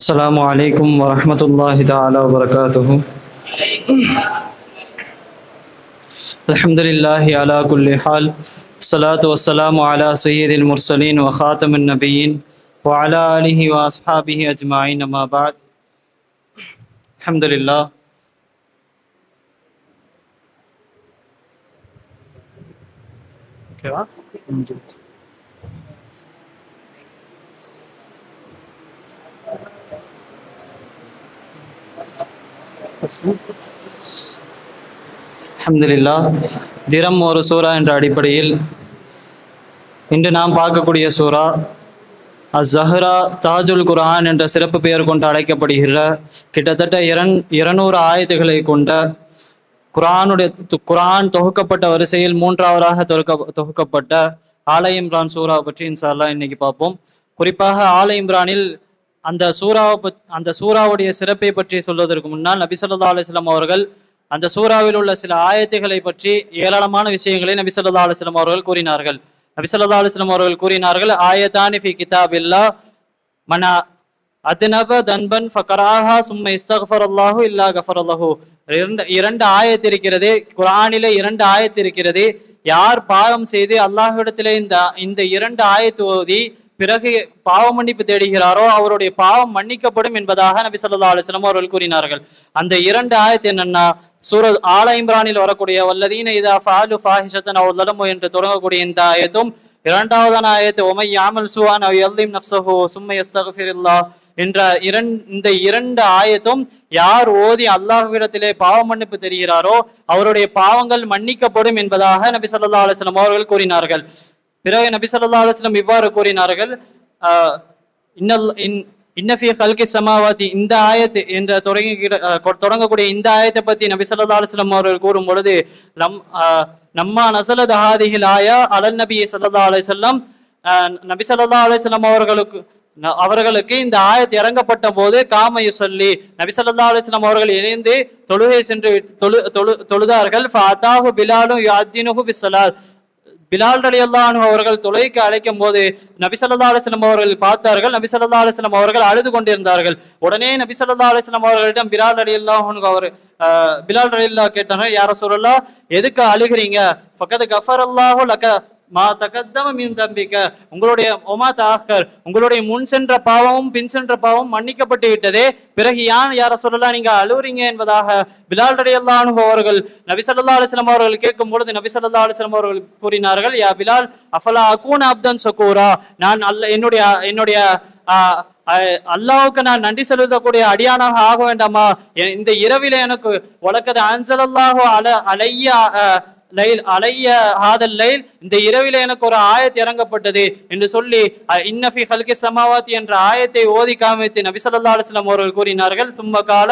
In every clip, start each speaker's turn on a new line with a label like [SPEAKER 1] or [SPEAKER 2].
[SPEAKER 1] السلام عليكم ورحمة الله تعالى وبركاته. الحمد لله على كل حال. الصلاة والسلام على سيد المرسلين وخاتم النبيين وعلى آله وأصحابه أجمعين أما بعد. الحمد لله. அல்ஹம்துலில்லா. தினம் ஒரு சூரா என்ற அடிப்படையில் இன்று நாம் பார்க்கக்கூடிய சூரா அஸ்-ஸஹ்ரா தாஜுல் குர்ஆன் என்ற சிறப்பு பெயர் கொண்டு அழைக்கப்படுகிற கிட்டத்தட்ட 200 ஆயத்துகளை கொண்ட குர்ஆன் தொகுக்கப்பட்ட வரிசையில் மூன்றாவதாக தொகுக்கப்பட்ட ஆல இம்ரான் சூரா பற்றி இன்ஷா அல்லாஹ் இன்னைக்கு பார்ப்போம். குறிப்பாக ஆல இம்ரானில் அந்த சூறாவுடைய சிறப்பை பற்றி சொல்வதற்கு முன்னால் நபி ஸல்லல்லாஹு அலைஹி வஸல்லம் அவர்கள் அந்த சூறாவில் உள்ள சில ஆயத்துகளை பற்றி ஏராளமான விஷயங்களை நபி ஸல்லல்லாஹு அலைஹி வஸல்லம் அவர்கள் கூறினார்கள். நபி ஸல்லல்லாஹு அலைஹி வஸல்லம் அவர்கள் கூறினார்கள், ஆயத்தானி ஃபி கிதாபில்லாஹ் மன அத்னப தன்பன் ஃபகராஹா சும்ம இஸ்தக்ஃபரல்லாஹு இல்லா கஃபரல்லாஹு. இரண்டு ஆயத்து இருக்கிறது குர்ஆனிலே, 2 ஆயத்து இருக்கிறது. யார் பாவம் செய்து அல்லாஹ்விடத்திலே இந்த 2 ஆயத்து ஓதி பிறகு பாவ மன்னிப்பு தேடுகிறாரோ அவருடைய பாவம் மன்னிக்கப்படும் என்பதாக நபி ஸல்லல்லாஹு அலைஹி வஸல்லம் அவர்கள் கூறினார்கள். அந்த 2 ஆயத்து என்னன்னா, சூரத் ஆல இம்ரானில் வரக்கூடிய வல்லதீன இதா ஃபஅலு ஃபாஹிஷத்தன் அவ் ஸலமு என்று தொடங்கக்கூடிய இந்த ஆயத்தும், 2வது ஆயத்து ஒமை யாமல் சுஆன் அவ் யல்லிம் நஃப்ஸஹு சும்ம யஸ்தக்ஃபிருல்லாஹ் என்ற இந்த 2 ஆயத்தும் யார் ஓதி அல்லாஹ்விடத்திலே பாவ மன்னிப்பு தெரிகிறாரோ அவருடைய பாவங்கள் மன்னிக்கப்படும் என்பதாக நபி ஸல்லல்லாஹு அலைஹி வஸல்லம் அவர்கள் கூறினார்கள். பிறகு நபி ஸல்லல்லாஹு அலைஹி வஸல்லம் இவ்வாறு கூறினார்கள், இன்னஃபி ஹல்கி ஸமாவாதி, இந்த ஆயத் என்ற தொடங்கக்கூடிய இந்த ஆயத்தை பற்றி நபி ஸல்லல்லாஹு அலைஹி வஸல்லம் அவர்கள் கூறும் பொழுது, நம்மா நஸலத் ஹாதிஹில் ஆயா அலன் நபி ஸல்லல்லாஹு அலைஹி வஸல்லம், நபி ஸல்லல்லாஹு அலைஹி வஸல்லம் அவர்களுக்கு இந்த ஆயத் இறங்கப்பட்ட போது காம யுஸல்லி, நபி ஸல்லல்லாஹு அலைஹி வஸல்லம் அவர்கள் இணைந்து தொழுகை சென்று தொழுதார்கள். ஃபஅதாஹு பிலாலும் யுஅத்தினுஹு பிஸ்ஸலாத், பிலால் ரலியல்லாஹு அன்ஹு அவர்கள் தொழுகைக்கு அழைக்கும் போது நபி ஸல்லல்லாஹு அலைஹி வஸல்லம் அவர்கள் பார்த்தார்கள். நபி ஸல்லல்லாஹு அலைஹி வஸல்லம் அவர்கள் அழுது கொண்டிருந்தார்கள். உடனே நபி ஸல்லல்லாஹு அலைஹி வஸல்லம் அவர்களிடம் பிலால் ரலியல்லாஹு கேட்டார்கள், யா ரசூலல்லாஹ், எதுக்கு அழுகிறீங்க? ஃபகத் கஃபரல்லாஹு லக மா தகத்தம மின் தம்பிக்க, உங்களுடைய ஒமா தாக்கர், உங்களுடைய முன் சென்ற பாவமும் பின் சென்ற பாவமும் மன்னிக்கப்பட்டு விட்டதே, பிறகு யா ரசூலல்லாஹ் நீங்க அழுவுறீங்க என்பதாக பிலால் ரலியல்லாஹு அன்ஹு அவர்கள் நபி ஸல்லல்லாஹு அலைஹி வஸல்லம் அவர்கள் கேட்கும் பொழுது நபி ஸல்லல்லாஹு அலைஹி வஸல்லம் அவர்கள் கூறினார்கள், யா பிலால் அஃபலா அகூன அப்தன் ஷகூரா, நான் என்னுடைய அல்லாஹ்வுக்கு நான் நன்றி செலுத்தக்கூடிய அடியானாக ஆக வேண்டாமா? இந்த இரவில எனக்கு வலக்கது அன்ஸலல்லாஹு அலைய ஹாதல் லைல், இந்த இரவில எனக்கு ஒரு ஆயத் இறங்கப்பட்டது என்று சொல்லி இன்னஃபி ஹல்கி ஸமாவாத்தி என்ற ஆயத்தை ஓதி காமித்து நபி ஸல்லல்லாஹு அலைஹி வஸல்லம் அவர்கள் கூறினார்கள், சும்ம கால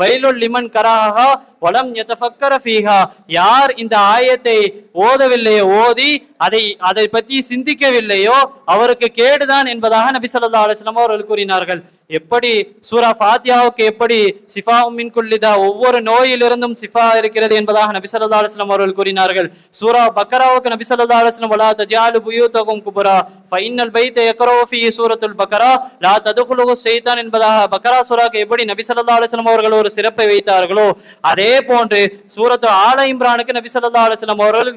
[SPEAKER 1] வைலுல் லிமன் கராஹா வலம் யதஃபக்கர ஃபீஹா, யார் இந்த ஆயத்தை ஓதவில்லையோ, ஓதி அதை பற்றி சிந்திக்கவில்லையோ அவருக்கு கேடுதான் என்பதாக நபி ஸல்லல்லாஹு அலைஹி வஸல்லம் அவர்கள் கூறினார்கள். எப்படி சூரா ஃபாத்தியாவுக்கு எப்படி ஷிஃபா மின் குல்லிதா, ஒவ்வொரு நோயிலிருந்தும் ஷிஃபா இருக்கிறது என்பதாக நபி ஸல்லல்லாஹு அலைஹி வஸல்லம் அவர்கள் கூறினார்கள். சூரா பக்கராவுக்கு நபி ஸல்லல்லாஹு அலைஹி வஸல்லம் வலா தஜாலு புயூதகும் குபரா ஃபைன்னல் பைத யக்ரவு ஃபீ சூரத்துல் பக்கரா லா ததுகுலுஹு ஷைத்தான் என்பதாக பக்கரா சூராக்கு எப்படி நபி ஸல்லல்லாஹு அலைஹி வஸல்லம் அவர்கள் ஒரு சிறப்பை வைத்தார்களோ, அதே போன்று சூரத்து ஆல இம்ரானுக்கு நபி ஸல்லல்லாஹு அலைஹி வஸல்லம் அவர்கள்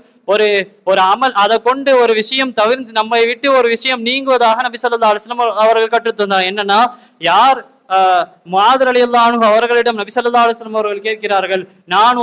[SPEAKER 1] ஒரு அமல், அதை கொண்டு ஒரு விஷயம் தவிர்த்து நம்மை விட்டு ஒரு விஷயம் நீங்குவதாக நபி ஸல்லல்லாஹு அலைஹி வஸல்லம் அவர்கள் கற்றுத்தந்தார். என்னன்னா, யார் முஆத் ரலியல்லாஹு அன்ஹு அவர்களிடம் நபி ஸல்லல்லாஹு அலைஹி வஸல்லம் அவர்கள் கேட்கிறார்கள், நான்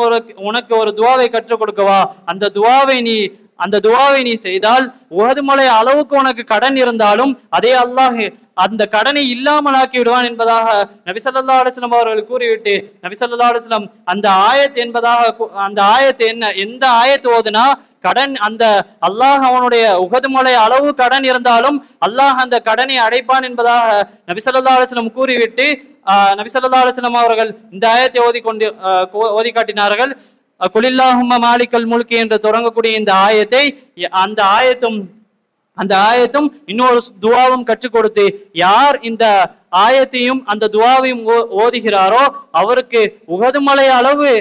[SPEAKER 1] உனக்கு ஒரு துஆவை கற்றுக் கொடுக்கவா? அந்த துஆவை நீ செய்தால் உஹது மலை அளவுக்கு உனக்கு கடன் இருந்தாலும் அதே அல்லாஹ் அந்த கடனை இல்லாமலாக்கி விடுவான் என்பதாக நபி ஸல்லல்லாஹு அலைஹி வஸல்லம் அவர்கள் கூறிவிட்டு நபி ஸல்லல்லாஹு அலைஹி வஸல்லம் அந்த ஆயத் என்ன, எந்த ஆயத் ஓதுனா கடன், அந்த அல்லாஹ் அவனுடைய உஹது மலை அளவு கடன் இருந்தாலும் அல்லாஹ் அந்த கடனை அடைப்பான் என்பதாக நபி ஸல்லல்லாஹு அலைஹி வஸல்லம் கூறிவிட்டு நபி ஸல்லல்லாஹு அலைஹி வஸல்லம் அவர்கள் இந்த ஆயத்தை ஓதி காட்டினார்கள். குலில்லாஹும்ம மாலிகல் முல்கி என்று தொடங்கக்கூடிய இந்த ஆயத்தை, அந்த ஆயத்தும் இன்னொரு துஆவும் கற்றுக் கொடுத்து, யார் இந்த ஆயத்தையும் அந்த துஆவையும் ஓதுகிறாரோ அவருக்கு உஹது மலை அளவு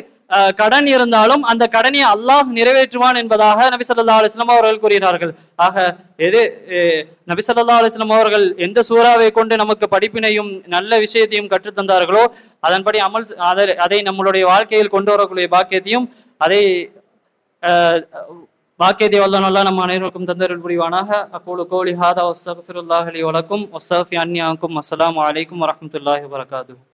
[SPEAKER 1] கடன் இருந்தாலும் அந்த கடனை அல்லாஹ் நிறைவேற்றுவான் என்பதாக நபி ஸல்லல்லாஹு அலைஹி வஸல்லம் அவர்கள் கூறினார்கள். ஆக நபி ஸல்லல்லாஹு அலைஹி வஸல்லம் அவர்கள் எந்த சூறாவை கொண்டு நமக்கு படிப்பினையும் நல்ல விஷயத்தையும் கற்றுத்தந்தார்களோ அதன்படி அதை நம்மளுடைய வாழ்க்கையில் கொண்டு வரக்கூடிய பாக்கியத்தையும் பாக்கியத்தை வல்லன் அல்லாஹ் நம் அனைவருக்கும் தந்தருள் புரிவானாக. அக்கூலு கௌலி ஹாதா வஸ்தக்ஃபிருல்லாஹி லி வலக்கும் வஸ்தக்ஃபி அன்னி அன்கும். அஸ்ஸலாமு அலைக்கும் வரஹ்மத்துல்லாஹி வபரகாத்துஹு.